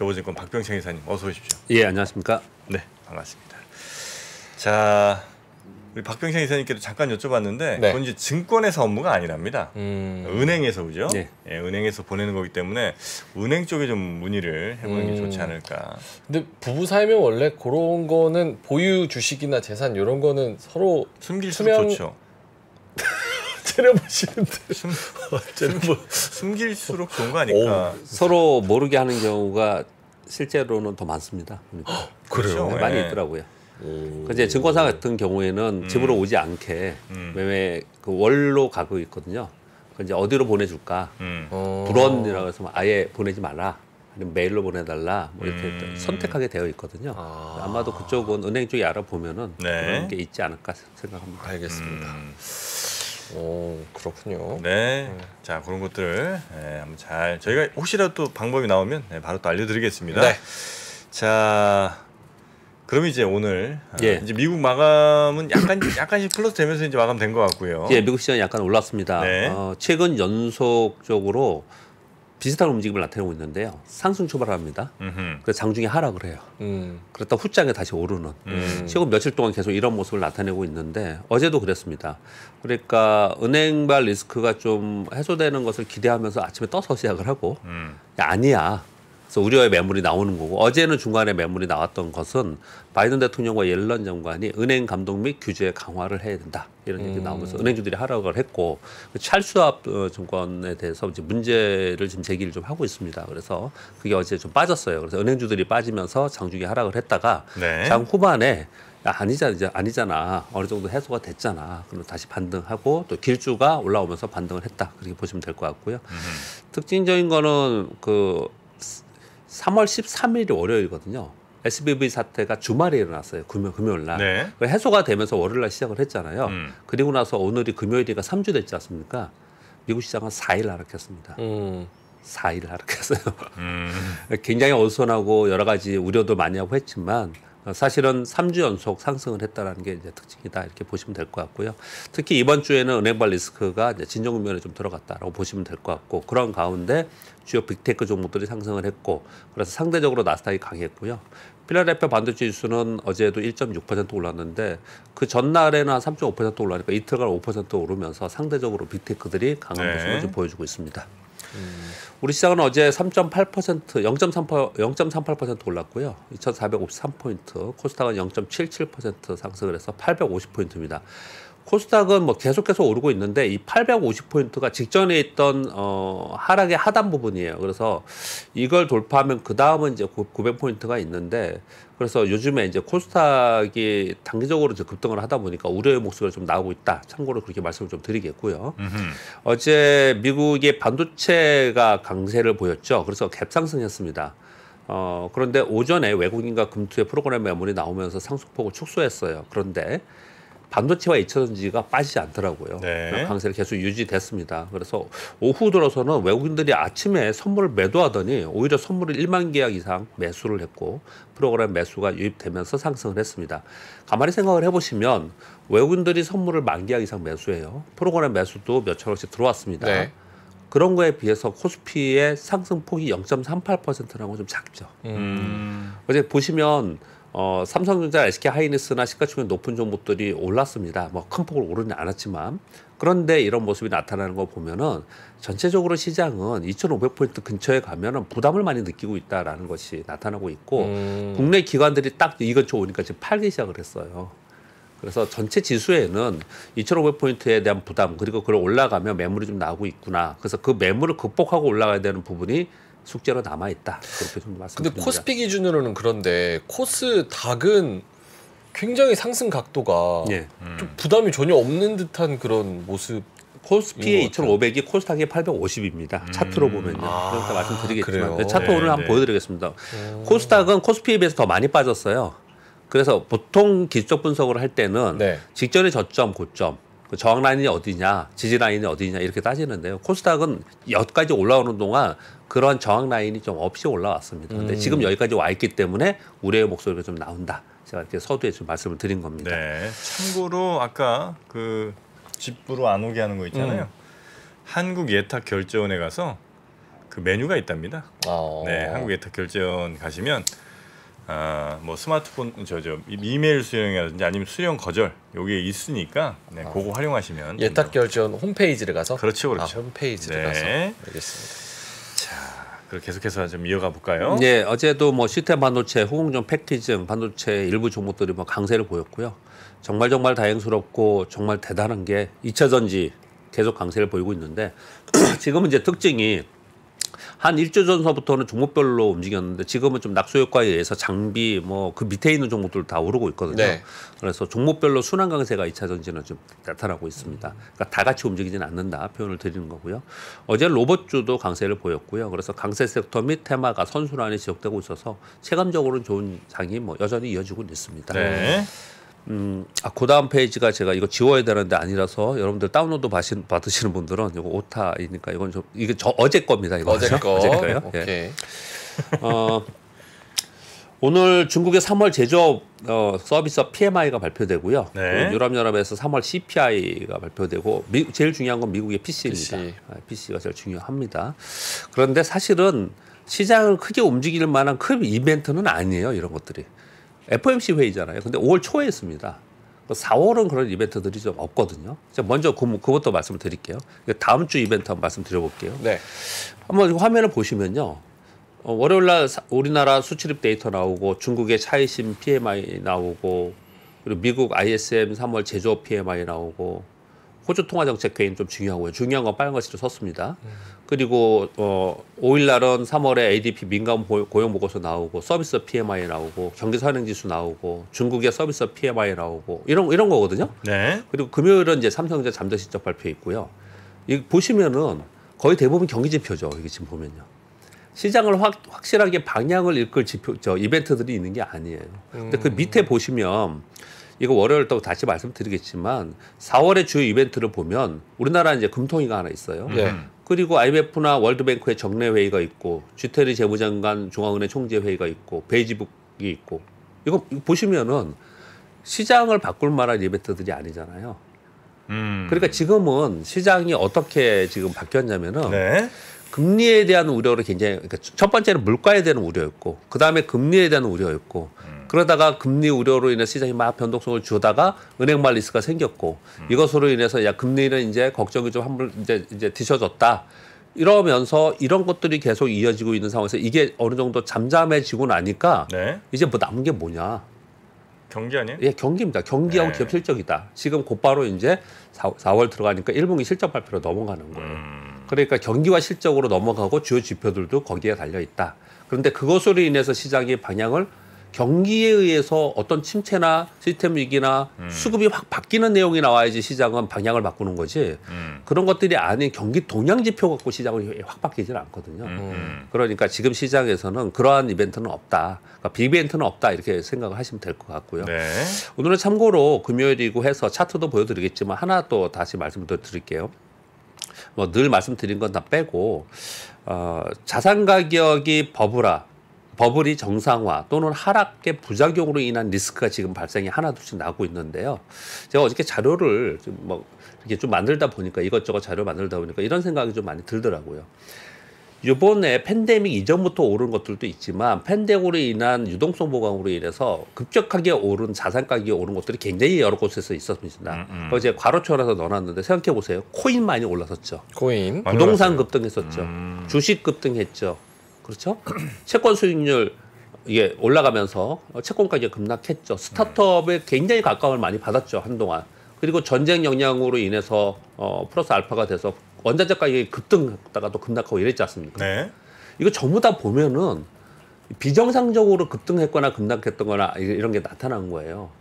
저보증권 박병창 이사님 어서 오십시오. 예, 안녕하십니까? 네, 반갑습니다. 자, 우리 박병창 이사님께도 잠깐 여쭤봤는데 네. 그건 이제 증권에서 업무가 아니랍니다. 은행에서 그죠? 네. 예, 은행에서 보내는 거기 때문에 은행 쪽에 좀 문의를 해보는 게 좋지 않을까. 근데 부부 사이면 원래 그런 거는 보유 주식이나 재산 이런 거는 서로 숨길수록 좋죠. 째려보시는데 숨길수록 좋은 거 아닐까. 서로 모르게 하는 경우가 실제로는 더 많습니다. 보니까. 그래요? 네, 많이 네. 있더라고요. 이제 증권사 같은 경우에는 집으로 오지 않게 매매 그 월로 가고 있거든요. 이제 어디로 보내줄까? 불원이라고 해서 아예 보내지 마라. 아니면 메일로 보내달라. 뭐 이렇게 선택하게 되어 있거든요. 아마도 그쪽은 은행 쪽에 알아보면은 네. 그런 게 있지 않을까 생각합니다. 알겠습니다. 오, 그렇군요. 네. 자, 그런 것들 한번 잘 저희가 혹시라도 또 방법이 나오면 바로 또 알려드리겠습니다. 네. 자, 그럼 이제 오늘 예. 이제 미국 마감은 약간씩 플러스 되면서 이제 마감된 것 같고요. 예, 미국 시장이 약간 올랐습니다. 네. 최근 연속적으로 비슷한 움직임을 나타내고 있는데요. 상승 출발합니다. 그래서 장중에 하락을 해요. 그랬다 후장에 다시 오르는. 최근 며칠 동안 계속 이런 모습을 나타내고 있는데 어제도 그랬습니다. 그러니까 은행발 리스크가 좀 해소되는 것을 기대하면서 아침에 떠서 시작을 하고 야, 아니야. 그래서 우려의 매물이 나오는 거고 어제는 중간에 매물이 나왔던 것은 바이든 대통령과 옐런 장관이 은행 감독 및 규제 강화를 해야 된다 이런 얘기 나오면서 은행주들이 하락을 했고 찰수압 증권에 대해서 이제 문제를 지금 제기를 좀 하고 있습니다. 그래서 그게 어제 좀 빠졌어요. 그래서 은행주들이 빠지면서 장중에 하락을 했다가 네. 장 후반에 야, 아니잖아. 어느 정도 해소가 됐잖아. 그럼 다시 반등하고 또 길주가 올라오면서 반등을 했다. 그렇게 보시면 될 것 같고요. 특징적인 거는 그 3월 13일이 월요일이거든요. SBB 사태가 주말에 일어났어요. 금요일 날. 네. 해소가 되면서 월요일 날 시작을 했잖아요. 그리고 나서 오늘이 금요일이가 3주 됐지 않습니까? 미국 시장은 4일 하락했습니다. 4일 하락했어요. 굉장히 어수선하고 여러 가지 우려도 많이 하고 했지만 사실은 3주 연속 상승을 했다는 게 이제 특징이다 이렇게 보시면 될 것 같고요. 특히 이번 주에는 은행발 리스크가 이제 진정 국면에 좀 들어갔다라고 보시면 될 것 같고 그런 가운데 주요 빅테크 종목들이 상승을 했고 그래서 상대적으로 나스닥이 강했고요. 필라델피아 반도체 지수는 어제도 1.6% 올랐는데 그 전날에는 한 3.5% 올라니까 이틀간 5% 오르면서 상대적으로 빅테크들이 강한 네. 모습을 좀 보여주고 있습니다. 우리 시장은 어제 0.38% 올랐고요. 2,453포인트, 코스닥은 0.77% 상승을 해서 850포인트입니다. 코스닥은 뭐 계속해서 오르고 있는데 이 850포인트가 직전에 있던 하락의 하단 부분이에요. 그래서 이걸 돌파하면 그 다음은 이제 900포인트가 있는데 그래서 요즘에 이제 코스닥이 단기적으로 이제 급등을 하다 보니까 우려의 목소리가 좀 나오고 있다. 참고로 그렇게 말씀을 좀 드리겠고요. 어제 미국의 반도체가 강세를 보였죠. 그래서 갭 상승했습니다. 그런데 오전에 외국인과 금투의 프로그램 매물이 나오면서 상승폭을 축소했어요. 그런데 반도체와 2차 전지가 빠지지 않더라고요. 네. 강세를 계속 유지됐습니다. 그래서 오후 들어서는 외국인들이 아침에 선물을 매도하더니 오히려 선물을 1만 계약 이상 매수를 했고 프로그램 매수가 유입되면서 상승을 했습니다. 가만히 생각을 해보시면 외국인들이 선물을 1만 계약 이상 매수해요. 프로그램 매수도 몇천 원씩 들어왔습니다. 네. 그런 거에 비해서 코스피의 상승폭이 0.38%라고 좀 작죠. 어제 보시면 삼성전자, SK하이닉스나 시가총액 높은 종목들이 올랐습니다. 뭐 큰 폭으로 오르지 않았지만 그런데 이런 모습이 나타나는 거 보면은 전체적으로 시장은 2,500포인트 근처에 가면은 부담을 많이 느끼고 있다라는 것이 나타나고 있고 국내 기관들이 딱 이 근처 오니까 지금 팔기 시작을 했어요. 그래서 전체 지수에는 2,500포인트에 대한 부담 그리고 그걸 올라가면 매물이 좀 나오고 있구나. 그래서 그 매물을 극복하고 올라가야 되는 부분이 숙제로 남아있다. 그렇게 좀 말씀드립니다. 근데 코스피 기준으로는 그런데 코스닥은 굉장히 상승 각도가 예. 좀 부담이 전혀 없는 듯한 그런 모습. 코스피의 2,500이 코스닥의 850입니다. 차트로 보면요. 그러니까 말씀드리겠지만 그래요? 차트 오늘 네, 한번 네. 보여드리겠습니다. 코스닥은 코스피에 비해서 더 많이 빠졌어요. 그래서 보통 기술적 분석을 할 때는 네. 직전의 저점, 고점, 그 저항 라인이 어디냐, 지지 라인이 어디냐 이렇게 따지는데요. 코스닥은 여기까지 올라오는 동안 그런 저항 라인이 좀 없이 올라왔습니다. 근데 지금 여기까지 와 있기 때문에 우려의 목소리가 좀 나온다. 제가 이렇게 서두에 좀 말씀을 드린 겁니다. 네. 참고로 아까 그 집으로 안 오게 하는 거 있잖아요. 한국 예탁 결제원에 가서 그 메뉴가 있답니다. 네, 한국 예탁결제원 가시면 뭐 스마트폰 이메일 수령이라든지 아니면 수령 거절 요게 있으니까 네, 그거 활용하시면 예탁결제원 홈페이지를 가서 그렇죠. 홈페이지를 가서 알겠습니다. 자, 그럼 계속해서 좀 이어가 볼까요? 네, 어제도 뭐 시스템 반도체, 후공정 패키징 반도체 일부 종목들이 뭐 강세를 보였고요. 정말 다행스럽고 정말 대단한 게 2차 전지 계속 강세를 보이고 있는데 지금은 이제 특징이 한 1주 전서부터는 종목별로 움직였는데 지금은 좀 낙수 효과에 의해서 장비 뭐 그 밑에 있는 종목들 다 오르고 있거든요. 네. 그래서 종목별로 순환 강세가 2차 전지는 좀 나타나고 있습니다. 그러니까 다 같이 움직이지는 않는다 표현을 드리는 거고요. 어제 로봇주도 강세를 보였고요. 그래서 강세 섹터 및 테마가 선순환이 지속되고 있어서 체감적으로는 좋은 장이 뭐 여전히 이어지고 있습니다. 네. 그 다음 페이지가 제가 이거 지워야 되는데 아니라서 여러분들 다운로드 받으시는 분들은 이거 오타이니까 이건 좀 이게 어제 겁니다. 이거 어제 거. 어제 거예요. 오케이. 예. 오늘 중국의 3월 제조업 서비스업 PMI가 발표되고요. 네. 유럽연합에서 3월 CPI가 발표되고 제일 중요한 건 미국의 PC입니다. PC. PC가 제일 중요합니다. 그런데 사실은 시장을 크게 움직일 만한 큰 이벤트는 아니에요. 이런 것들이. FOMC 회의잖아요. 근데 5월 초에 했습니다. 4월은 그런 이벤트들이 좀 없거든요. 먼저 그것도 말씀을 드릴게요. 다음 주 이벤트 한번 말씀드려볼게요. 네. 한번 화면을 보시면요. 월요일 날 우리나라 수출입 데이터 나오고 중국의 차이신 PMI 나오고 그리고 미국 ISM 3월 제조업 PMI 나오고 호주 통화정책회의는 좀 중요하고요. 중요한 건 빨간 글씨로 썼습니다. 그리고 5일 날은 3월에 ADP 민감 고용 보고서 나오고 서비스 PMI 나오고 경기 선행지수 나오고 중국의 서비스 PMI 나오고 이런 거거든요. 네. 그리고 금요일은 이제 삼성전자 잠재 실적 발표 있고요. 이 보시면은 거의 대부분 경기 지표죠. 이게 지금 보면요. 시장을 확실하게 방향을 이끌 이벤트들이 있는 게 아니에요. 근데 그 밑에 보시면 이거 월요일 또 다시 말씀드리겠지만 4월의 주요 이벤트를 보면 우리나라 이제 금통위가 하나 있어요. 네. 그리고 IMF나 월드뱅크의 정례 회의가 있고 주태리 재무장관 중앙은행 총재 회의가 있고 베이지북이 있고 이거 보시면은 시장을 바꿀 만한 이벤트들이 아니잖아요. 그러니까 지금은 시장이 어떻게 지금 바뀌었냐면은 네. 금리에 대한 우려를 굉장히 그러니까 첫 번째는 물가에 대한 우려였고 그 다음에 금리에 대한 우려였고 그러다가 금리 우려로 인해 시장이 막 변동성을 주다가 은행말 리스크가 생겼고 이것으로 인해서 야 금리는 이제 걱정이 좀 한물 이제 뒤쳐졌다 이러면서 이런 것들이 계속 이어지고 있는 상황에서 이게 어느 정도 잠잠해지고 나니까 네. 이제 뭐 남은 게 뭐냐? 경기 아니에요? 예, 경기입니다. 경기하고 네. 기업 실적이다. 지금 곧바로 이제 4월 들어가니까 1분기 실적 발표로 넘어가는 거예요. 그러니까 경기와 실적으로 넘어가고 주요 지표들도 거기에 달려 있다. 그런데 그것으로 인해서 시장의 방향을 경기에 의해서 어떤 침체나 시스템 위기나 수급이 확 바뀌는 내용이 나와야지 시장은 방향을 바꾸는 거지. 그런 것들이 아닌 경기 동향 지표 갖고 시장을 확 바뀌지는 않거든요. 그러니까 지금 시장에서는 그러한 이벤트는 없다. 그러니까 빅이벤트는 없다 이렇게 생각을 하시면 될 것 같고요. 네. 오늘은 참고로 금요일이고 해서 차트도 보여드리겠지만 하나 또 다시 말씀을 드릴게요. 뭐 늘 말씀드린 건 다 빼고 자산 가격이 버블이 정상화 또는 하락의 부작용으로 인한 리스크가 지금 발생이 하나둘씩 나고 있는데요. 제가 어저께 자료를 좀 이렇게 좀 만들다 보니까 이것저것 자료 만들다 보니까 이런 생각이 좀 많이 들더라고요. 이번에 팬데믹 이전부터 오른 것들도 있지만 팬데믹으로 인한 유동성 보강으로 인해서 급격하게 오른 자산 가격이 오른 것들이 굉장히 여러 곳에서 있었습니다. 어제 괄호처라서 넣어놨는데 생각해 보세요. 코인 많이 올라섰죠. 코인. 부동산 급등했었죠. 주식 급등했죠. 그렇죠? 채권 수익률 이게 올라가면서 채권 가격이 급락했죠. 스타트업에 굉장히 각광을 많이 받았죠. 한동안. 그리고 전쟁 영향으로 인해서 플러스 알파가 돼서 원자재 가격이 급등했다가 또 급락하고 이랬지 않습니까? 네. 이거 전부 다 보면은 비정상적으로 급등했거나 급락했거나 이런 게 나타난 거예요.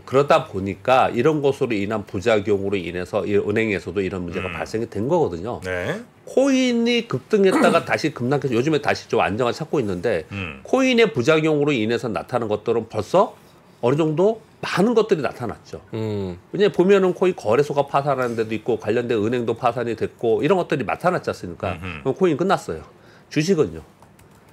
그러다 보니까 이런 것으로 인한 부작용으로 인해서 이 은행에서도 이런 문제가 발생이 된 거거든요. 네. 코인이 급등했다가 다시 급락해서 요즘에 다시 좀 안정을 찾고 있는데 코인의 부작용으로 인해서 나타난 것들은 벌써 어느 정도 많은 것들이 나타났죠. 왜냐하면 보면은 코인 거래소가 파산하는 데도 있고 관련된 은행도 파산이 됐고 이런 것들이 나타났지 않습니까? 그럼 코인 끝났어요. 주식은요.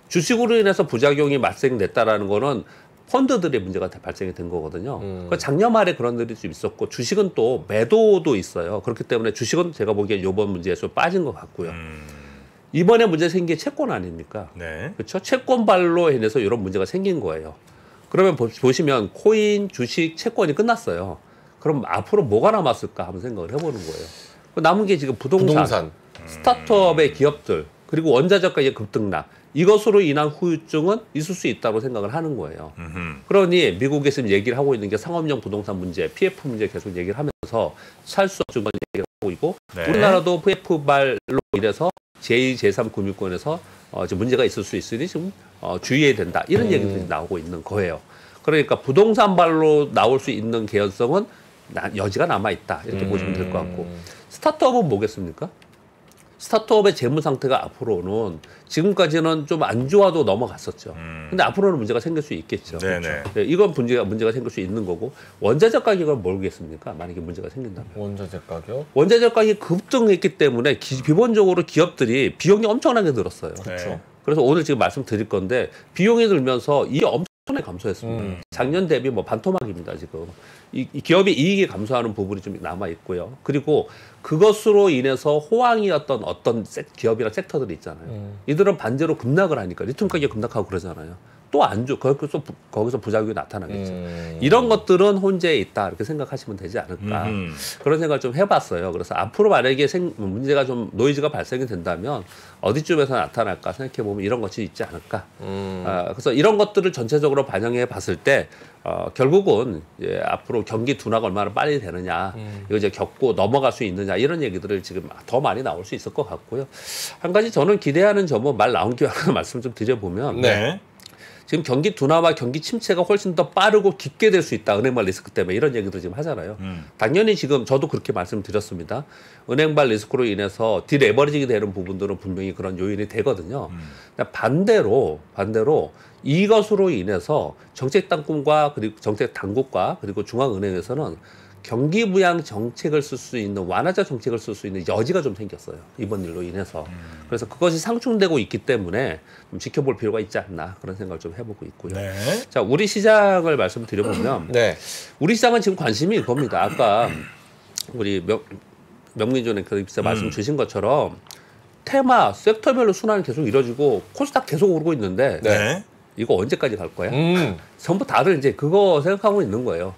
주식으로 인해서 부작용이 발생됐다라는 거는 펀드들의 문제가 발생이 된 거거든요. 작년 말에 그런 일이 좀 있었고 주식은 또 매도도 있어요. 그렇기 때문에 주식은 제가 보기엔 이번 문제에서 빠진 것 같고요. 이번에 문제 생긴 게 채권 아닙니까? 네. 그렇죠? 채권발로 인해서 이런 문제가 생긴 거예요. 그러면 보시면 코인, 주식, 채권이 끝났어요. 그럼 앞으로 뭐가 남았을까 한번 생각을 해보는 거예요. 남은 게 지금 부동산. 스타트업의 기업들, 그리고 원자재 가격 급등락, 이것으로 인한 후유증은 있을 수 있다고 생각을 하는 거예요. 그러니 미국에서 얘기를 하고 있는 게 상업용 부동산 문제, PF 문제 계속 얘기를 하면서 살 수 없는 얘기를 하고 있고, 네. 우리나라도 PF발로 인해서 제2, 제3 금융권에서 지금 문제가 있을 수 있으니 지금 주의해야 된다. 이런 얘기들이 나오고 있는 거예요. 그러니까 부동산발로 나올 수 있는 개연성은 여지가 남아있다. 이렇게 보시면 될 것 같고, 스타트업은 뭐겠습니까? 스타트업의 재무 상태가 앞으로는 지금까지는 좀 안 좋아도 넘어갔었죠. 근데 앞으로는 문제가 생길 수 있겠죠. 네네. 네, 이건 문제가 생길 수 있는 거고, 원자재 가격을 모르겠습니까? 만약에 문제가 생긴다면. 원자재 가격? 원자재 가격이 급등했기 때문에 기본적으로 기업들이 비용이 엄청나게 들었어요. 그렇죠. 그래서 오늘 지금 말씀드릴 건데, 비용이 들면서 이게 엄청나게 감소했습니다. 작년 대비 뭐 반토막입니다, 지금. 이 기업의 이익이 감소하는 부분이 좀 남아 있고요. 그리고 그것으로 인해서 호황이었던 어떤 기업이나 섹터들이 있잖아요. 이들은 반대로 급락을 하니까 리튬 가격 급락하고 그러잖아요. 또 안 좋고 거기서 부작용이 나타나겠죠. 이런 것들은 혼재에 있다 이렇게 생각하시면 되지 않을까 그런 생각을 좀 해봤어요. 그래서 앞으로 만약에 문제가 좀 노이즈가 발생이 된다면 어디쯤에서 나타날까 생각해 보면 이런 것이 있지 않을까. 그래서 이런 것들을 전체적으로 반영해 봤을 때 결국은 앞으로 경기 둔화가 얼마나 빨리 되느냐, 이거 이제 겪고 넘어갈 수 있느냐 이런 얘기들을 지금 더 많이 나올 수 있을 것 같고요. 한 가지 저는 기대하는 점은 말 나온 김에 하나 말씀 좀 드려보면. 네. 지금 경기 둔화와 경기 침체가 훨씬 더 빠르고 깊게 될 수 있다. 은행발 리스크 때문에 이런 얘기도 지금 하잖아요. 당연히 지금 저도 그렇게 말씀드렸습니다. 은행발 리스크로 인해서 디레버리징이 되는 부분들은 분명히 그런 요인이 되거든요. 반대로 이것으로 인해서 정책 당국과 그리고 정책 당국과 그리고 중앙은행에서는 경기 부양 정책을 쓸 수 있는 완화자 정책을 쓸 수 있는 여지가 좀 생겼어요. 이번 일로 인해서. 그래서 그것이 상충되고 있기 때문에 좀 지켜볼 필요가 있지 않나 그런 생각을 좀 해보고 있고요. 네. 자, 우리 시장을 말씀드려보면 네. 우리 시장은 지금 관심이 이겁니다. 아까 우리 명민준 앵커님께서 말씀 주신 것처럼 테마, 섹터별로 순환이 계속 이루어지고 코스닥 계속 오르고 있는데 네. 이거 언제까지 갈 거야? 전부 다들 이제 그거 생각하고 있는 거예요.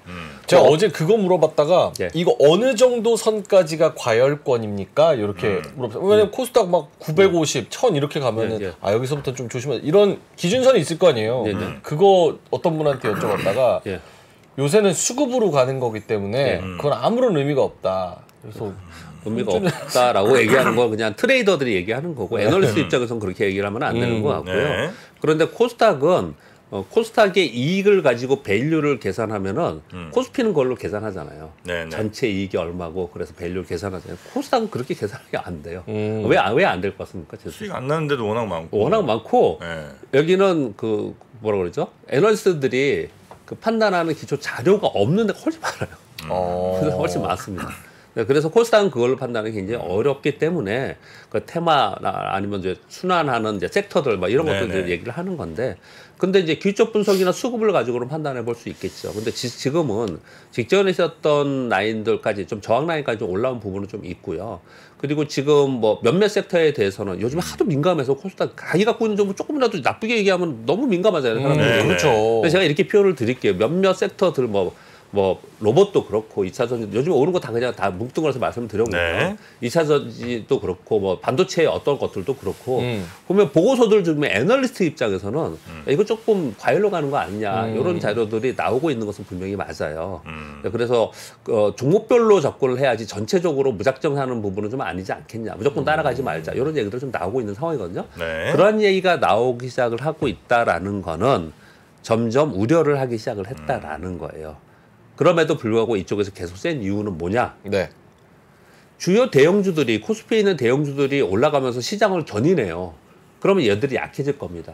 제가 어제 그거 물어봤다가 예. 이거 어느 정도 선까지가 과열권입니까? 이렇게 물어봤어요. 왜냐면 코스닥 막 950, 1000 이렇게 가면은 예. 여기서부터 좀 조심해. 이런 기준선이 있을 거 아니에요. 그거 어떤 분한테 여쭤봤다가 예. 요새는 수급으로 가는 거기 때문에 그건 아무런 의미가 없다. 그래서 의미가 없다라고 얘기하는 건 그냥 트레이더들이 얘기하는 거고 애널리스트 입장에서는 그렇게 얘기를 하면 안 되는 것 같고요. 네. 그런데 코스닥은 코스닥의 이익을 가지고 밸류를 계산하면은 코스피는 그걸로 계산하잖아요. 네, 네. 전체 이익이 얼마고 그래서 밸류를 계산하잖아요. 코스닥은 그렇게 계산이 안 돼요. 왜 안 될 것 같습니까? 수익 안 나는데도 워낙 많고. 워낙 많고 네. 여기는 그 뭐라 그러죠? 애널리스트들이 그 판단하는 기초 자료가 없는 데가 훨씬 많아요. 훨씬 많습니다. 네, 그래서 코스닥은 그걸로 판단하기 굉장히 어렵기 때문에 그 테마나 아니면 이제 순환하는 이제 섹터들 뭐 이런 것들 얘기를 하는 건데, 근데 이제 기초 분석이나 수급을 가지고는 판단해 볼 수 있겠죠. 근데 지금은 직전에 있었던 라인들까지 좀 저항 라인까지 좀 올라온 부분은 좀 있고요. 그리고 지금 뭐 몇몇 섹터에 대해서는 요즘에 하도 민감해서 코스닥 자기 갖고 있는 정보 조금이라도 나쁘게 얘기하면 너무 민감하잖아요. 사람들이. 그렇죠. 근데 제가 이렇게 표현을 드릴게요. 몇몇 섹터들 뭐 로봇도 그렇고 2차 전지 요즘 오는 거 다 그냥 다 뭉뚱그려서 말씀드려보고요. 네. 2차 전지도 그렇고 뭐 반도체의 어떤 것들도 그렇고 보면 보고서들 중에 애널리스트 입장에서는 이거 조금 과열로 가는 거 아니냐 이런 자료들이 나오고 있는 것은 분명히 맞아요. 그래서 종목별로 접근을 해야지 전체적으로 무작정 하는 부분은 좀 아니지 않겠냐. 무조건 따라가지 말자. 이런 얘기들 좀 나오고 있는 상황이거든요. 네. 그런 얘기가 나오기 시작을 하고 있다라는 거는 점점 우려를 하기 시작을 했다라는 거예요. 그럼에도 불구하고 이쪽에서 계속 센 이유는 뭐냐? 네. 주요 대형주들이 코스피에 있는 대형주들이 올라가면서 시장을 견인해요. 그러면 얘들이 약해질 겁니다.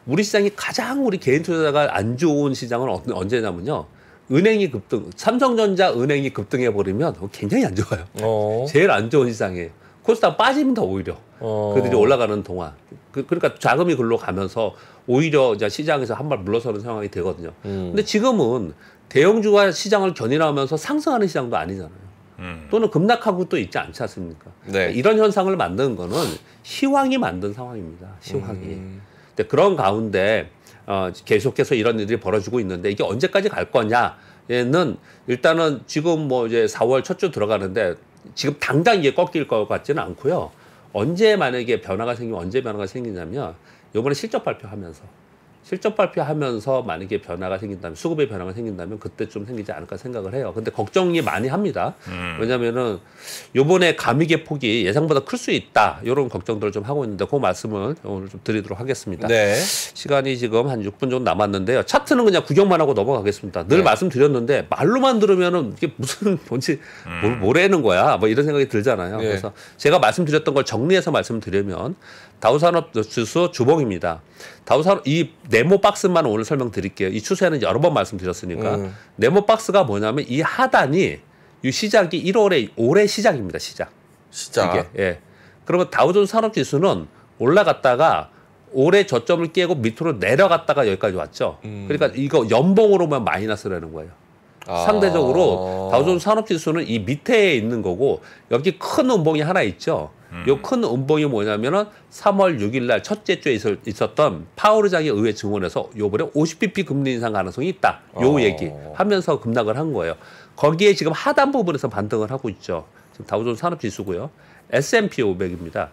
우리 시장이 가장 우리 개인 투자자가 안 좋은 시장은 언제냐면요. 은행이 급등, 삼성전자 은행이 급등해 버리면 굉장히 안 좋아요. 제일 안 좋은 시장이에요. 코스닥 빠집니다 오히려. 그들이 올라가는 동안. 그러니까 자금이 글로 가면서 오히려 이제 시장에서 한 발 물러서는 상황이 되거든요. 근데 지금은 대형주가 시장을 견인하면서 상승하는 시장도 아니잖아요. 또는 급락하고 또 있지 않지 않습니까? 네. 그러니까 이런 현상을 만드는 거는 시황이 만든 상황입니다. 시황이. 근데 그런 가운데 계속해서 이런 일들이 벌어지고 있는데 이게 언제까지 갈 거냐에는 일단은 지금 뭐 이제 4월 첫 주 들어가는데 지금 당장 이게 꺾일 것 같지는 않고요. 언제 만약에 변화가 생기면 언제 변화가 생기냐면 이번에 실적 발표하면서 만약에 변화가 생긴다면 수급의 변화가 생긴다면 그때 좀 생기지 않을까 생각을 해요. 근데 걱정이 많이 합니다. 왜냐면은 요번에 감익의 폭이 예상보다 클 수 있다. 이런 걱정들을 좀 하고 있는데 그 말씀을 오늘 좀 드리도록 하겠습니다. 네. 시간이 지금 한 6분 정도 남았는데요. 차트는 그냥 구경만 하고 넘어가겠습니다. 늘 말씀드렸는데 말로만 들으면은 이게 무슨 뭔지 뭐라는 거야. 뭐 이런 생각이 들잖아요. 네. 그래서 제가 말씀드렸던 걸 정리해서 말씀드리면 다우산업지수 주봉입니다. 다우산업 이 네모 박스만 오늘 설명드릴게요. 이 추세는 여러 번 말씀드렸으니까 네모 박스가 뭐냐면 이 하단이 이 시작이 1월에 올해 시작입니다. 시작. 이게 예. 그리고 다우존스 산업지수는 올라갔다가 올해 저점을 깨고 밑으로 내려갔다가 여기까지 왔죠. 그러니까 이거 연봉으로 보면 마이너스라는 거예요. 상대적으로 다우존스 산업지수는 이 밑에 있는 거고 여기 큰 음봉이 하나 있죠. 요 큰 음봉이 뭐냐면은 3월 6일 날 첫째 주에 있었던 파월 의장의 의회 증언에서 요번에 50bp 금리 인상 가능성이 있다. 요 얘기 하면서 급락을 한 거예요. 거기에 지금 하단 부분에서 반등을 하고 있죠. 지금 다우존스 산업지수고요. S&P 500입니다.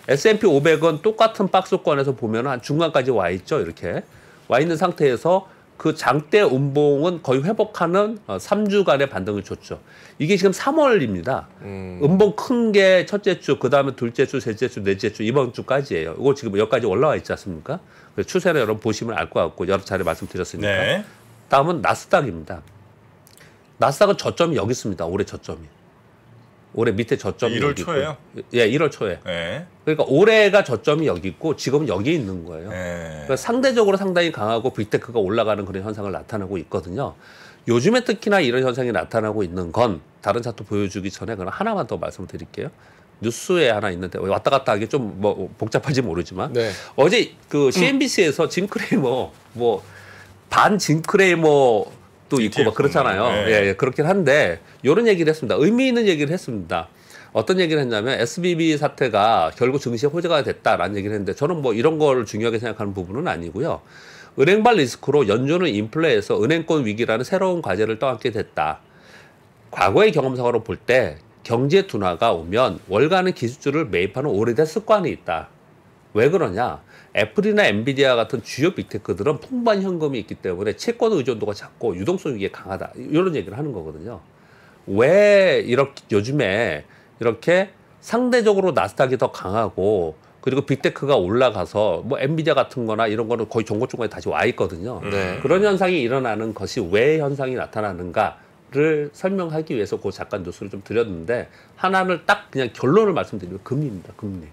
S&P 500은 똑같은 박스권에서 보면 한 중간까지 와 있죠. 이렇게 와 있는 상태에서 그 장대 음봉은 거의 회복하는 3주간의 반등을 줬죠. 이게 지금 3월입니다. 음봉 큰 게 첫째 주, 그 다음에 둘째 주, 셋째 주, 넷째 주, 이번 주까지예요. 이거 지금 여기까지 올라와 있지 않습니까? 추세를 여러분 보시면 알 것 같고 여러 차례 말씀드렸으니까. 네. 다음은 나스닥입니다. 나스닥은 저점이 여기 있습니다. 올해 저점이. 올해 밑에 저점이 1월 여기 초에요? 있고. 예, 1월 초에. 네. 그러니까 올해가 저점이 여기 있고 지금은 여기 있는 거예요. 네. 그러니까 상대적으로 상당히 강하고 빅테크가 올라가는 그런 현상을 나타내고 있거든요. 요즘에 특히나 이런 현상이 나타나고 있는 건 다른 차트 보여주기 전에 그럼 하나만 더 말씀드릴게요. 뉴스에 하나 있는데 왔다 갔다 하기 좀 뭐 복잡할지 모르지만 어제 그 CNBC에서 짐 크레이머 반 짐 크레이머 또 있고 막 그렇잖아요. 네. 예, 그렇긴 한데 이런 얘기를 했습니다. 의미 있는 얘기를 했습니다. 어떤 얘기를 했냐면 SBB 사태가 결국 증시에 호재가 됐다라는 얘기를 했는데 저는 뭐 이런 걸 중요하게 생각하는 부분은 아니고요. 은행발 리스크로 연준은 인플레에서 은행권 위기라는 새로운 과제를 떠안게 됐다. 과거의 경험상으로 볼 때 경제 둔화가 오면 월가는 기술주를 매입하는 오래된 습관이 있다. 왜 그러냐? 애플이나 엔비디아 같은 주요 빅테크들은 풍부한 현금이 있기 때문에 채권 의존도가 작고 유동성이 강하다. 이런 얘기를 하는 거거든요. 왜 이렇게 요즘에 이렇게 상대적으로 나스닥이 더 강하고 그리고 빅테크가 올라가서 뭐 엔비디아 같은 거나 이런 거는 거의 종고중간에 다시 와 있거든요. 그런 현상이 일어나는 것이 왜 현상이 나타나는가를 설명하기 위해서 그 잠깐 뉴스를 좀 드렸는데 하나를 딱 그냥 결론을 말씀드리면 금리입니다. 금리.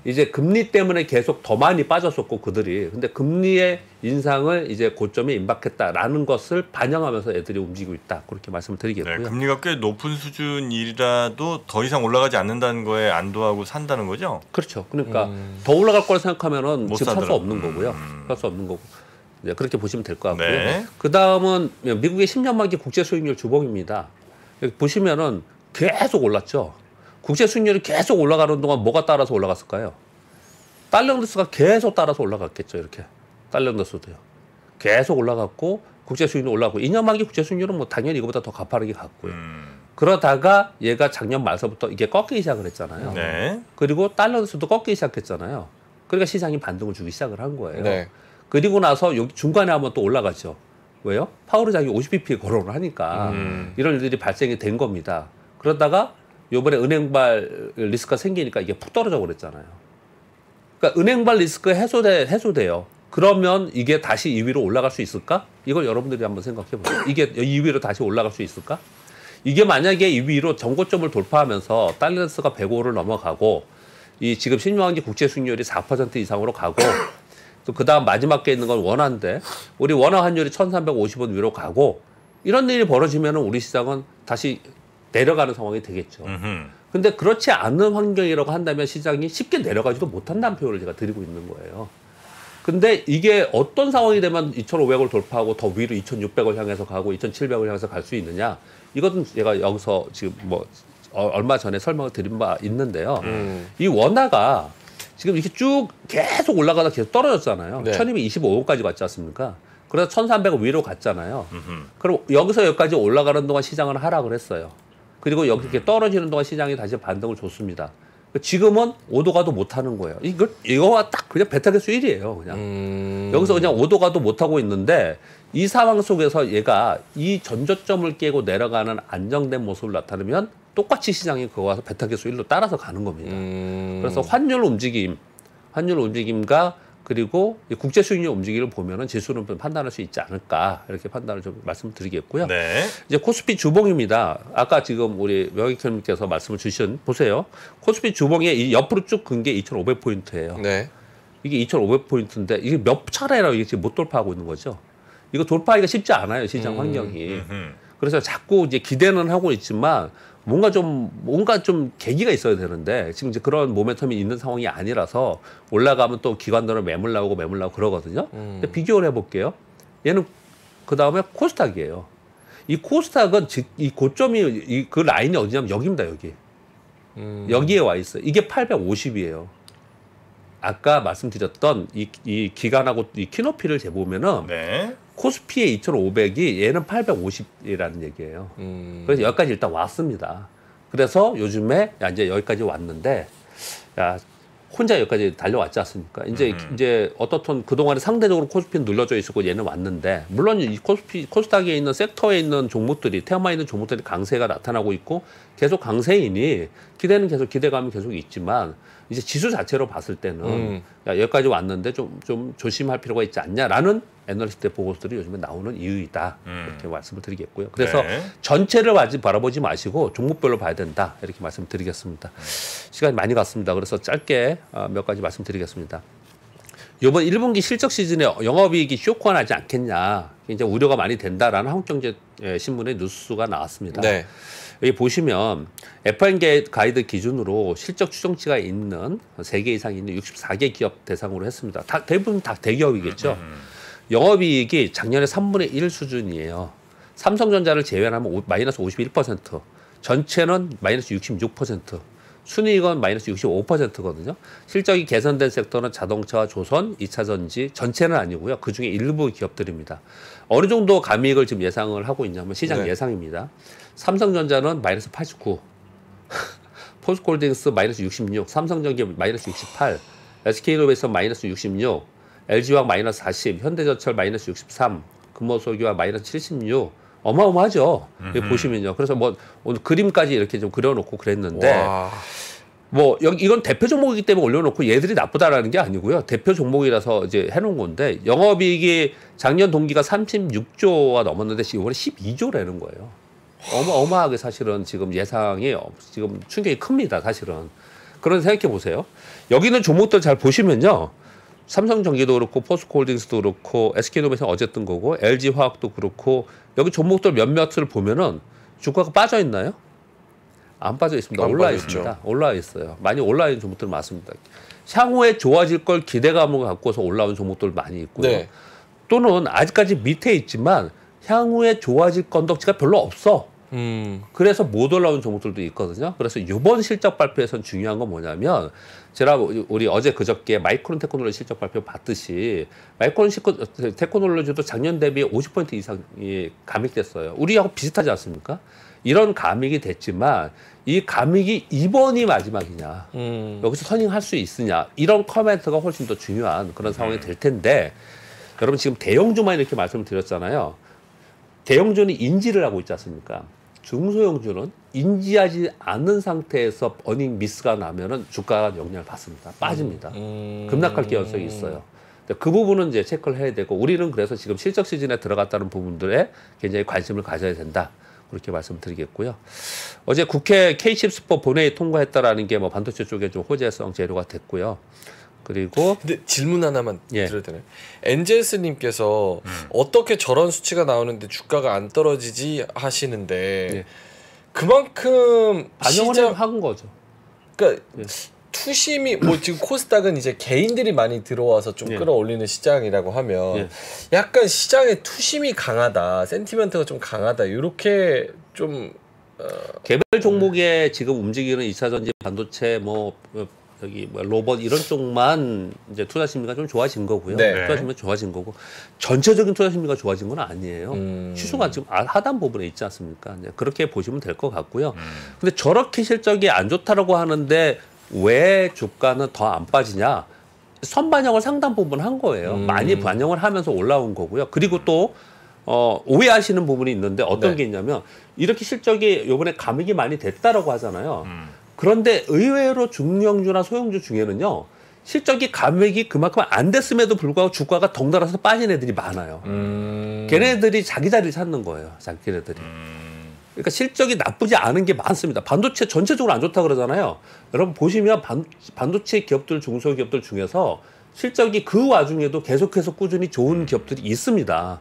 이제 금리 때문에 계속 더 많이 빠졌었고 그들이 근데 금리의 인상을 이제 고점에 임박했다라는 것을 반영하면서 애들이 움직이고 있다 그렇게 말씀을 드리겠고요. 네, 금리가 꽤 높은 수준이라도 더 이상 올라가지 않는다는 거에 안도하고 산다는 거죠. 그렇죠. 그러니까 더 올라갈 걸 생각하면은 못 지금 살 수 사더라고. 없는 거고요. 살 수 없는 거고. 네, 그렇게 보시면 될 것 같고요. 네. 그 다음은 미국의 10년 만기 국채 수익률 주봉입니다. 여기 보시면은 계속 올랐죠. 국채 수익률이 계속 올라가는 동안 뭐가 따라서 올라갔을까요? 달러인데스가 계속 따라서 올라갔겠죠. 이렇게 달러인데스도요. 계속 올라갔고 국채 수익률 올라가고 2년 만기 국채 수익률은 뭐 당연히 이거보다 더 가파르게 갔고요. 그러다가 얘가 작년 말서부터 이게 꺾이기 시작을 했잖아요. 네. 그리고 달러인데스도 꺾이기 시작했잖아요. 그러니까 시장이 반등을 주기 시작을 한 거예요. 네. 그리고 나서 여기 중간에 한번 또 올라가죠. 왜요? 파월 의장이 50bp 거론을 하니까 이런 일들이 발생이 된 겁니다. 그러다가 요번에 은행발 리스크가 생기니까 이게 푹 떨어져 버렸잖아요. 그러니까 은행발 리스크 해소돼요. 그러면 이게 다시 2위로 올라갈 수 있을까? 이걸 여러분들이 한번 생각해 보세요. 이게 2위로 다시 올라갈 수 있을까? 이게 만약에 2위로 정고점을 돌파하면서 달러스가 105를 넘어가고 이 지금 신용환기 국채 수익률이 4% 이상으로 가고 또 그다음 마지막 게 있는 건 원화인데 우리 원화 환율이 1,350원 위로 가고 이런 일이 벌어지면 우리 시장은 다시 내려가는 상황이 되겠죠. 근데 그렇지 않은 환경이라고 한다면 시장이 쉽게 내려가지도 못한다는 표현을 제가 드리고 있는 거예요. 근데 이게 어떤 상황이 되면 2,500을 돌파하고 더 위로 2,600을 향해서 가고 2,700을 향해서 갈 수 있느냐? 이것은 제가 여기서 지금 뭐 얼마 전에 설명을 드린 바 있는데요. 이 원화가 지금 이렇게 쭉 계속 올라가다 계속 떨어졌잖아요. 네. 1225원까지 갔지 않습니까? 그래서 1300원 위로 갔잖아요. 그럼 여기서 여기까지 올라가는 동안 시장은 하락을 했어요. 그리고 여기 이렇게 떨어지는 동안 시장이 다시 반등을 줬습니다. 지금은 오도 가도 못하는 거예요. 이거가 딱 그냥 베타계수 1이에요. 그냥 여기서 그냥 오도 가도 못하고 있는데 이 상황 속에서 얘가 이 전저점을 깨고 내려가는 안정된 모습을 나타내면 똑같이 시장이 그거 와서 베타계수 1로 따라서 가는 겁니다. 그래서 환율 움직임과 그리고 국제 수익률 움직임을 보면은 지수는 판단할 수 있지 않을까 이렇게 판단을 좀 말씀드리겠고요. 네. 이제 코스피 주봉입니다. 아까 지금 우리 명익현님께서 말씀을 주신 보세요. 코스피 주봉에 이 옆으로 쭉 근 게 2,500포인트예요. 네. 이게 2,500포인트인데 이게 몇 차례나 이게 지금 못 돌파하고 있는 거죠. 이거 돌파하기가 쉽지 않아요, 시장 환경이. 그래서 자꾸 이제 기대는 하고 있지만 뭔가 좀 계기가 있어야 되는데 지금 이제 그런 모멘텀이 있는 상황이 아니라서 올라가면 또 기관들은 매물 나오고 그러거든요. 근데 비교를 해볼게요. 얘는 그 다음에 코스닥이에요. 이 코스닥은 이 고점이 그 라인이 어디냐면 여기입니다, 여기. 여기에 와 있어요. 이게 850이에요. 아까 말씀드렸던 이 기간하고 이 키높이를 재보면은 네. 코스피의 2,500이 얘는 850이라는 얘기예요. 그래서 여기까지 일단 왔습니다. 그래서 요즘에 이제 여기까지 왔는데 야, 혼자 여기까지 달려왔지 않습니까? 이제 어떻든 그동안에 상대적으로 코스피는 눌러져 있었고 얘는 왔는데 물론 이 코스닥에 있는 섹터에 있는 종목들이 테마에 있는 종목들이 강세가 나타나고 있고 계속 강세이니 기대감이 계속 있지만 이제 지수 자체로 봤을 때는 야, 여기까지 왔는데 좀 조심할 필요가 있지 않냐라는 애널리스트 보고서들이 요즘에 나오는 이유이다 이렇게 말씀을 드리겠고요. 그래서 네. 전체를 아직 바라보지 마시고 종목별로 봐야 된다 이렇게 말씀드리겠습니다. 시간이 많이 갔습니다. 그래서 짧게 몇 가지 말씀드리겠습니다. 이번 1분기 실적 시즌에 영업이익이 쇼크가 나지 않겠냐 이제 우려가 많이 된다라는 한국경제 신문의 뉴스가 나왔습니다. 네. 여기 보시면 FNG 가이드 기준으로 실적 추정치가 있는 3개 이상 있는 64개 기업 대상으로 했습니다. 대부분 다 대기업이겠죠. 영업이익이 작년에 3분의 1 수준이에요. 삼성전자를 제외하면 마이너스 51%, 전체는 마이너스 66%, 순이익은 마이너스 65%거든요. 실적이 개선된 섹터는 자동차와 조선, 2차전지 전체는 아니고요. 그중에 일부 기업들입니다. 어느 정도 감이익을 지금 예상을 하고 있냐면 시장 네. 예상입니다. 삼성전자는 마이너스 89, 포스코홀딩스 마이너스 66, 삼성전기 마이너스 68, SK이노베이션 마이너스 66, LG화학 마이너스 40, 현대제철 마이너스 63, 금호소기화 마이너스 76. 어마어마하죠. 여기 보시면요. 그래서 뭐 오늘 그림까지 이렇게 좀 그려놓고 그랬는데 와. 뭐 이건 대표 종목이기 때문에 올려놓고 얘들이 나쁘다라는 게 아니고요. 대표 종목이라서 이제 해놓은 건데 영업이익이 작년 동기가 36조가 넘었는데 이번에 12조라는 거예요. 어마어마하게 사실은 지금 예상이 지금 충격이 큽니다. 사실은. 그런 생각해 보세요. 여기 있는 종목들 잘 보시면요. 삼성전기도 그렇고 포스코홀딩스도 그렇고 SK이노베이션 어쨌든 거고 LG화학도 그렇고 여기 종목들 몇몇을 보면은 주가가 빠져 있나요? 안 빠져 있습니다. 올라 있습니다. 올라 있어요. 많이 올라 있는 종목들 많습니다. 향후에 좋아질 걸 기대감을 갖고서 올라온 종목들 많이 있고요. 네. 또는 아직까지 밑에 있지만 향후에 좋아질 건덕지가 별로 없어. 그래서 못 올라온 종목들도 있거든요. 그래서 이번 실적 발표에서는 중요한 건 뭐냐면 제가 우리 어제 그저께 마이크론 테크놀로지 실적 발표 봤듯이 마이크론 테크놀로지도 작년 대비 50% 이상이 감익됐어요. 우리하고 비슷하지 않습니까? 이런 감익이 됐지만 이 감익이 이번이 마지막이냐 여기서 선행할 수 있으냐 이런 커멘트가 훨씬 더 중요한 그런 상황이 될 텐데 여러분 지금 대형주만 이렇게 말씀을 드렸잖아요. 대형주는 인지를 하고 있지 않습니까? 중소형주는 인지하지 않는 상태에서 어닝 미스가 나면은 주가가 영향을 받습니다. 빠집니다. 급락할 가능성이 있어요. 그 부분은 이제 체크를 해야 되고 우리는 그래서 지금 실적 시즌에 들어갔다는 부분들에 굉장히 관심을 가져야 된다. 그렇게 말씀드리겠고요. 어제 국회 K-14 본회의 통과했다라는 게 뭐 반도체 쪽에 좀 호재성 재료가 됐고요. 그리고 근데 질문 하나만 예. 드려도 되나요? 엔젤스님께서 어떻게 저런 수치가 나오는데 주가가 안 떨어지지 하시는데 예. 그만큼 반영을 시장 한 거죠. 그러니까 예. 투심이 뭐 지금 코스닥은 이제 개인들이 많이 들어와서 좀 끌어올리는 시장이라고 하면 약간 시장에 투심이 강하다, 센티멘트가 좀 강하다 이렇게 좀 개별 종목에 지금 움직이는 2차전지, 반도체, 뭐 여기 뭐 로봇 이런 쪽만 이제 투자 심리가 좀 좋아진 거고요. 투자 심리가 좋아진 거고 전체적인 투자 심리가 좋아진 건 아니에요. 시소가 지금 하단 부분에 있지 않습니까? 그렇게 보시면 될 것 같고요. 근데 저렇게 실적이 안 좋다라고 하는데 왜 주가는 더 안 빠지냐? 선반영을 상당 부분 한 거예요. 많이 반영을 하면서 올라온 거고요. 그리고 또 오해하시는 부분이 있는데 어떤 게 있냐면 이렇게 실적이 이번에 감익이 많이 됐다라고 하잖아요. 그런데 의외로 중형주나 소형주 중에는요. 실적이 감익이 그만큼 안 됐음에도 불구하고 주가가 덩달아서 빠진 애들이 많아요. 걔네들이 자기 자리를 찾는 거예요. 걔네들이. 그러니까 실적이 나쁘지 않은 게 많습니다. 반도체 전체적으로 안 좋다 그러잖아요. 여러분 보시면 반도체 기업들, 중소기업들 중에서 실적이 그 와중에도 계속해서 꾸준히 좋은 기업들이 있습니다.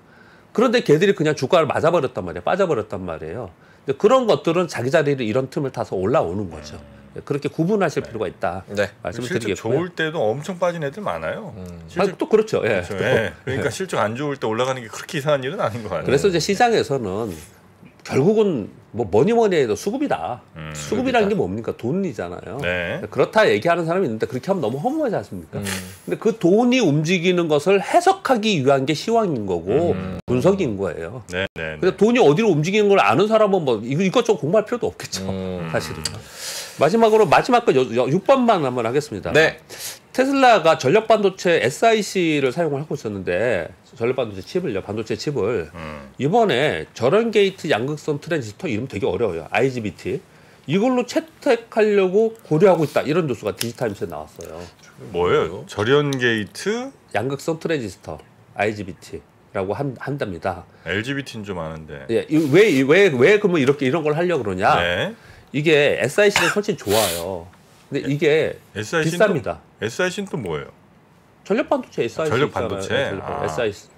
그런데 걔들이 그냥 주가를 맞아버렸단 말이에요. 빠져버렸단 말이에요. 근데 그런 것들은 자기 자리를 이런 틈을 타서 올라오는 거죠. 그렇게 구분하실 필요가 있다. 말씀을 실적 드리겠고요. 좋을 때도 엄청 빠진 애들 많아요. 실적 또 그렇죠. 예. 그렇죠. 그러니까 실적 안 좋을 때 올라가는 게 그렇게 이상한 일은 아닌 것 같아요. 그래서 이제 시장에서는 결국은 뭐 뭐니 해도 수급이다. 수급이라는 게 뭡니까? 돈이잖아요. 그렇다 얘기하는 사람이 있는데 그렇게 하면 너무 허무하지 않습니까? 근데 그 돈이 움직이는 것을 해석하기 위한 게 시황인 거고 분석인 거예요. 그래서 돈이 어디로 움직이는 걸 아는 사람은 뭐 이것저것 공부할 필요도 없겠죠. 사실은. 마지막 거 6번만 한번 하겠습니다. 테슬라가 전력 반도체 SiC를 사용을 하고 있었는데 전력 반도체 칩을요, 반도체 칩을 이번에 저런 게이트 양극성 트랜지스터 이름 되게 어려워요. IGBT 이걸로 채택하려고 고려하고 있다 이런 뉴스가 디지타임스에 나왔어요. 뭐예요? 절연 게이트 양극성 트랜지스터 IGBT라고 한답니다. LGBT는 좀 아는데. 왜 그러면 이런 걸 하려고 그러냐? 이게 SiC는 훨씬 좋아요. 근데 이게 비쌉니다. SiC는 또 뭐예요? 전력 반도체 SiC. 전력 반도체. SiC.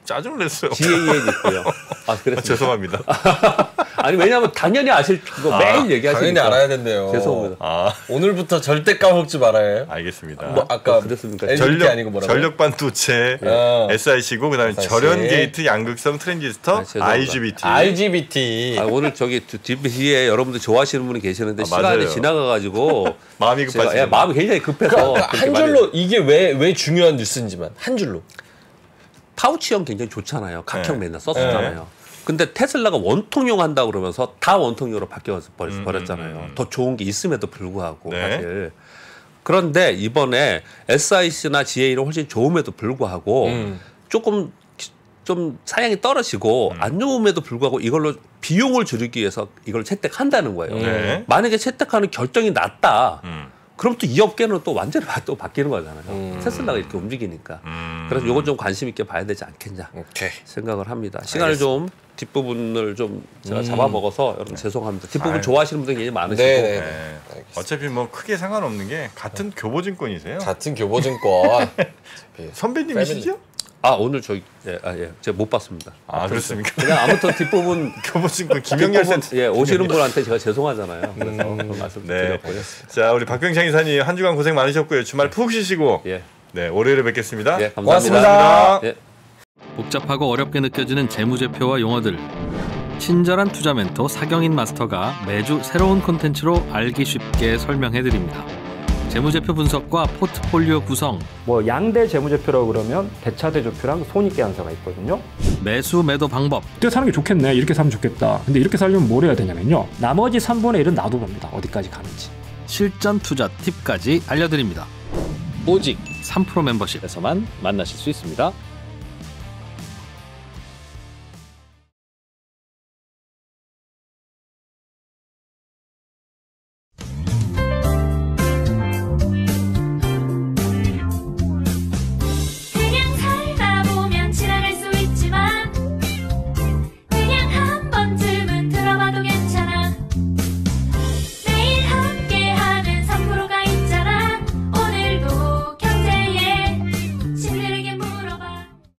짜증을 냈어요. GAN 있고요. 그래서 죄송합니다. 아니 왜냐면 당연히 아실 거 매일 얘기하시니까. 당연히 알아야 된대요. 죄송합니다. 오늘부터 절대 까먹지 말아요. 알겠습니다. 뭐 아까 그랬습니까? LGBT 아니고 뭐라고? 전력 반도체 SiC고 그다음에 SiC. 절연 게이트 양극성 트랜지스터 IGBT. 오늘 저기 뒤에 여러분들 좋아하시는 분이 계시는데 시간이 맞아요. 지나가가지고 마음이 급하시죠. 마음이 굉장히 급해서 한 줄로 이게 왜 중요한 뉴스인지만 한 줄로. 파우치형 굉장히 좋잖아요. 각형 맨날 썼었잖아요. 근데 테슬라가 원통용 한다 그러면서 다 원통용으로 바뀌어 버렸잖아요. 더 좋은 게 있음에도 불구하고 사실. 그런데 이번에 SiC나 GA는 훨씬 좋음에도 불구하고 조금 좀 사양이 떨어지고 안 좋음에도 불구하고 이걸로 비용을 줄이기 위해서 이걸 채택한다는 거예요. 만약에 채택하는 결정이 났다. 그럼 또 이 업계는 또 완전히 또 바뀌는 거잖아요. 테슬라가 이렇게 움직이니까. 그래서 이건 좀 관심 있게 봐야 되지 않겠냐 생각을 합니다. 시간을 좀 뒷부분을 좀 제가 잡아먹어서 여러분 죄송합니다. 뒷부분 좋아하시는 분들이 굉장히 많으시고. 어차피 뭐 크게 상관없는 게 같은 교보증권이세요. 같은 교보증권. 선배님이시죠? 오늘 저기 제가 못 봤습니다. 그렇습니까? 그냥 아무튼 뒷부분 교보증권 김영렬 센터 오시는 분한테 제가 죄송하잖아요. 그래서 말씀드렸고요. 자, 우리 박병창 이사님 한 주간 고생 많으셨고요. 주말 푹 쉬시고 월요일에 뵙겠습니다. 감사합니다. 고맙습니다. 복잡하고 어렵게 느껴지는 재무제표와 용어들. 친절한 투자 멘토 사경인 마스터가 매주 새로운 콘텐츠로 알기 쉽게 설명해드립니다. 재무제표 분석과 포트폴리오 구성, 양대 재무제표라고 그러면 대차대조표랑 손익계산서가 있거든요. 매수 매도 방법, 이때 사는 게 좋겠네, 이렇게 사면 좋겠다. 근데 이렇게 살려면 뭘 해야 되냐면요, 나머지 3분의 1은 놔둬봅니다. 어디까지 가는지. 실전 투자 팁까지 알려드립니다. 오직 3프로 멤버십에서만 만나실 수 있습니다.